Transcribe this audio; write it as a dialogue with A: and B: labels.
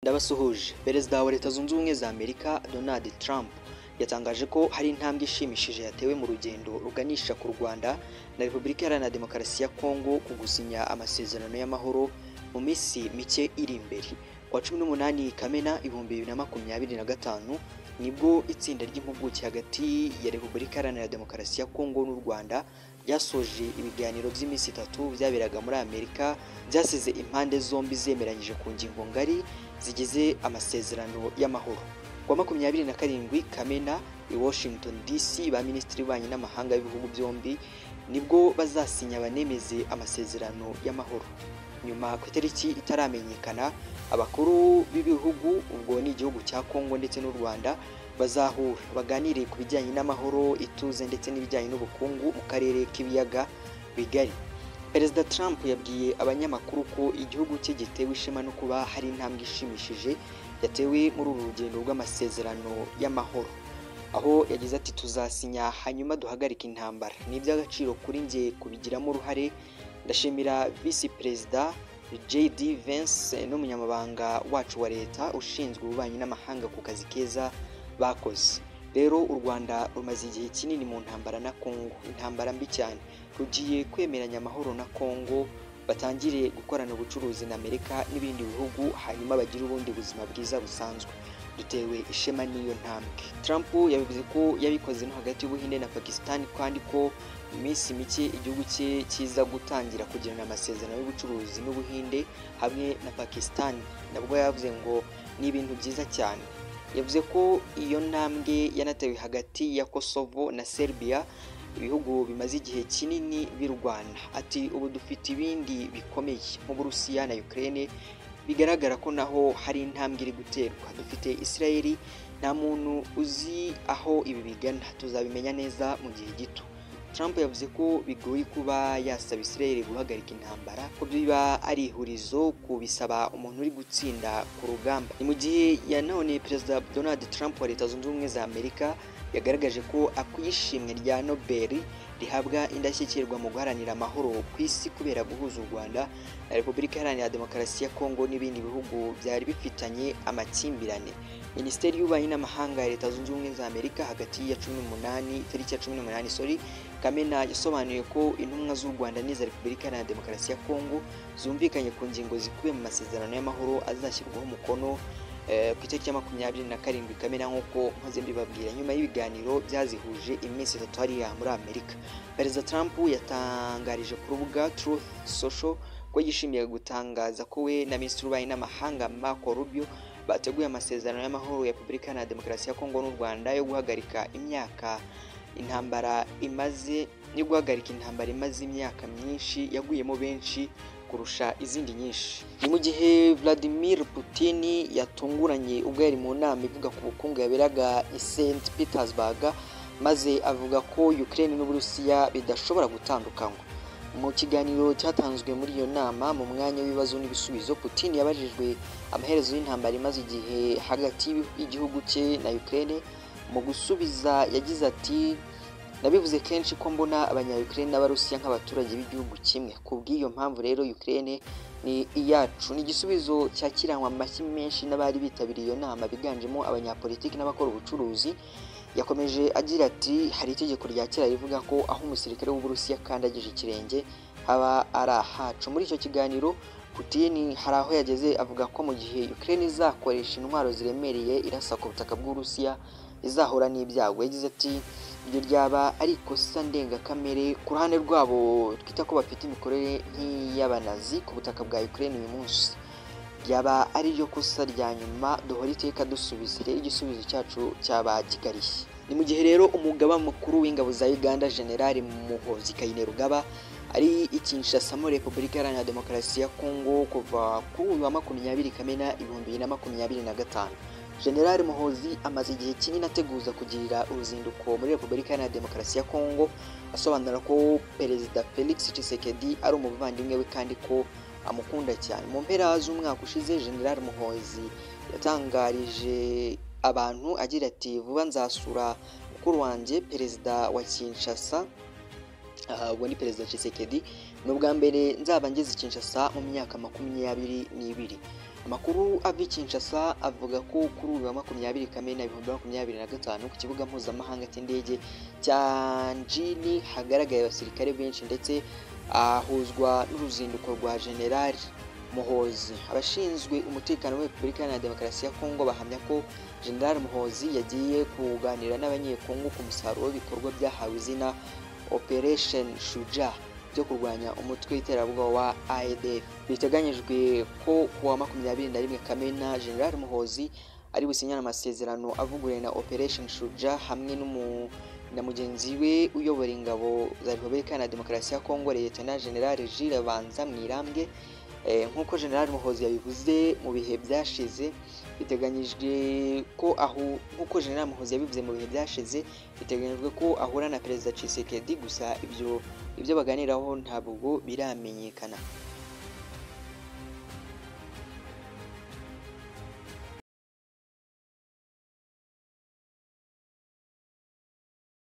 A: Ndabasuhuje. Perezida wa Leta Zunze Ubumwe za Amerika Donald Trump yatangaje ko hari intambwe ishimishije yatewe mu rugendo ruganisha ku Rwanda na Repubulika Iharanira Demokarasi ya Kongo ku gusinya amasezerano y'amahoro mu minsi mike iri imbere. Kwa 18 Kamena 2025 nibwo itsinda ry'impuguke hagati ya Repubulika Iharanira Demokarasi ya Kongo n'u Rwanda ryasoje ibiganiro by'iminsi 3 byaberaga muri Amerika, byasize impande zombi zemeranyije ku ngingo ngari zigize amasezerano y'amahoro. Kwa 27 Kamena i Washington DC ba minisitiri b'ububanyi n'amahanga b'ibihugu byombi nibwo bazasinya banemeze amasezerano y'amahoro. Nyuma ku itariki itaramenyekana, abakuru b'ibihugu ubwo ni igihugu cya Kongo ndetse n'u Rwanda bazahura baganire ku bijyanye n'amahoro, ituze ndetse n'ibijyanye n'ubukungu mu karere k'ibiyaga bigari. Perezida Trump yabwiye abanyamakuru ko igihugu cye gitewe ishema no kuba hari intambwe ishimishije yatewe muri uru rugendo rw'amasezerano y'amahoro, aho yagize ati tuzasinya hanyuma duhagarika intambara. Ni iby'agaciro kuri njye kubigiramo uruhare. Ndashimira Visi Perezida JD Vance n'umunyamabanga wacu wa leta ushinzwe ububanyi n'amahanga ku kazi keza bakoze. Rero u Rwanda rumaze igihe kinini mu ntambara na Kongo, intambara mbi cyane. Rugiye kwemeranya amahoro na Kongo, batangire gukorana ubucuruzi na Amerika n'ibindi bihugu, hanyuma bagira ubundi buzima bwiza busanzwe. Dutewe ishema n'iyo ntambwe. Trump yabivuze ko yabikoze no hagati y'Ubuhinde na Pakistan, kandi ko mu minsi mike igihugu cye kiza gutangira kugirana amasezerano y'ubucuruzi n'Ubuhinde hamwe na Pakistan. Nabwo yavuze ngo ni ibintu byiza cyane. Yavuze ko iyo ntambwe yanatewe hagati ya Kosovo na Serbia, ibihugu bimaze igihe kinini birwana. Ati ubu dufite ibindi bikomeye nk'Uburusiya na Ukraine, bigaragara ko naho hari intambwe iri guterwa. Dufite Israeli, nta muntu uzi aho ibi bigana, tuzabimenya neza mu gihe gito. Trump yavuze ko bigoye kuba yasaba Israeli guhagarika intambara, ko biba ari ihurizo kubisaba umuntu uri gutsinda ku rugamba. Ni mu gihe yanone Perezida Donald Trump wa Leta Zunze Ubumwe za Amerika yagaragaje ko akwiye ishimwe rya Nobel rihabwa indashyikirwa mu guharanira amahoro ku isi kubera guhuza u Rwanda na Repubulika Iharanira Demokarasi ya Kongo n'ibindi bihugu byari bifitanye amakimbirane. Minisiteri y'Ububanyi n'Amahanga ya Leta Zunze Ubumwe za Amerika hagati ya 18 Kamena yasobanuye ko intumwa z'u Rwanda n'iza Repubulika Iharanira Demokarasi ya Kongo zumvikanye ku ngingo zikubiye mu masezerano y'amahoro azashyirwaho umukono ku itariki ya 27 Kamena nk'uko nkoze mbibabwira, nyuma y'ibiganiro byazihuje iminsi 3 hariya muri Amerika. Perezida Trump yatangarije ku rubuga Truth Social ko yishimiye gutangaza ko we na Minisitiri w'Ububanyi n'Amahanga Marco Rubio bateguye amasezerano y'amahoro ya Repubulika Iharanira Demokarasi ya Kongo n'u Rwanda yo guhagarika intambara imaze imyaka myinshi yaguyemo benshi kurusha izindi nyinshi. Ni mu gihe Vladimir Putin yatunguranye ubwo yari mu nama ivuga ku bukungu yaberaga i St Petersburg, maze avuga ko Ukraine n'Uburusiya bidashobora gutandukanywa. Mu kiganiro cyatanzwe muri iyo nama mu mwanya w'ibibazo n'ibisubizo, Putin yabajijwe amaherezo y'intambara imaze igihe hagati y'igihugu cye na Ukraine. Mu gusubiza yagize ati nabivuze kenshi ko mbona abanya-Ukraine n'Abarusiya nk'abaturage b'igihugu kimwe. Kubw'iyo mpamvu rero Ukraine ni iyacu. Ni igisubizo cyakiranwa amashyi menshi n'abari bitabiriye iyo nama biganjemo abanyapolitiki n'abakora ubucuruzi. Yakomeje agira ati hari itegeko rya kera rivuga ko aho umusirikare w'Uburusiya kandagije ikirenge haba ari ahacu. Muri icyo kiganiro Putin hari aho yageze avuga ko mu gihe Ukraine izakoresha intwaro ziremereye irasa ku butaka bw'Uburusiya izahura n'ibyago. Yagize ati ibyo ryaba ari ikosa ndengakamere ku ruhande rwabo twita ko bafite imikorere nk'iy'abanazi ku butaka bwa Ukraine uyu munsi. Ryaba ari ryo kosa rya nyuma duhora iteka dusubiza. Rero igisubizo cyacu cyaba kikarishye. Ni mu gihe rero umugaba mukuru w'ingabo za Uganda General Muhoozi Kainerugaba ari i Kinshasa muri Repubulika Iharanira Demokarasi ya Kongo kuva kuri uyu wa 20 Kamena 2025. General Muhoozi amaze igihe kinini ateguza kugirira uruzinduko muri Repubulika Iharanira Demokarasi ya Kongo, asobanura ko Perezida Felix Tshisekedi ari umuvandimwe we kandi ko amukunda cyane. Mu mpera z'umwaka ushize General Muhoozi yatangarije abantu agira ati vuba nzasura mukuru wanjye Perezida wa Kinshasa, ubwo ni Perezida Tshisekedi. Ni ubwa mbere nzaba ngeze Kinshasa mu myaka 22. Amakuru ava i Kinshasa avuga ko kuri uyu wa 20 Kamena 2025 ku kibuga mpuzamahanga cy'indege cya Njini hagaragaye abasirikare benshi ndetse ahuzwa n'uruzinduko rwa General Muhozi. Abashinzwe umutekano wa Repubulika Iharanira Demokarasi ya Kongo bahamya ko General Muhozi yagiye kuganira n'abanyekongo ku musaruro w'ibikorwa byahawe izina Operation Shujaa byo kurwanya umutwe w'iterabwoba wa ADF. Biteganyijwe ko kuwa 21 Kamena General Muhozi ari businyana amasezerano avuguruye na Operation Shujaa hamwe na mugenzi we uyobora ingabo za Repubulika Iharanira Demokarasi ya Kongo Lieutenant General Jules Banza Mwirambwe. Nk'uko General Muhozi yabivuze mu bihe byashize, biteganyijwe ko nk'uko General Muhozi yabivuze mu bihe byashize, biteganyijwe ko ahura na Perezida Tshisekedi, gusa ibyo baganiraho ntabwo biramenyekana.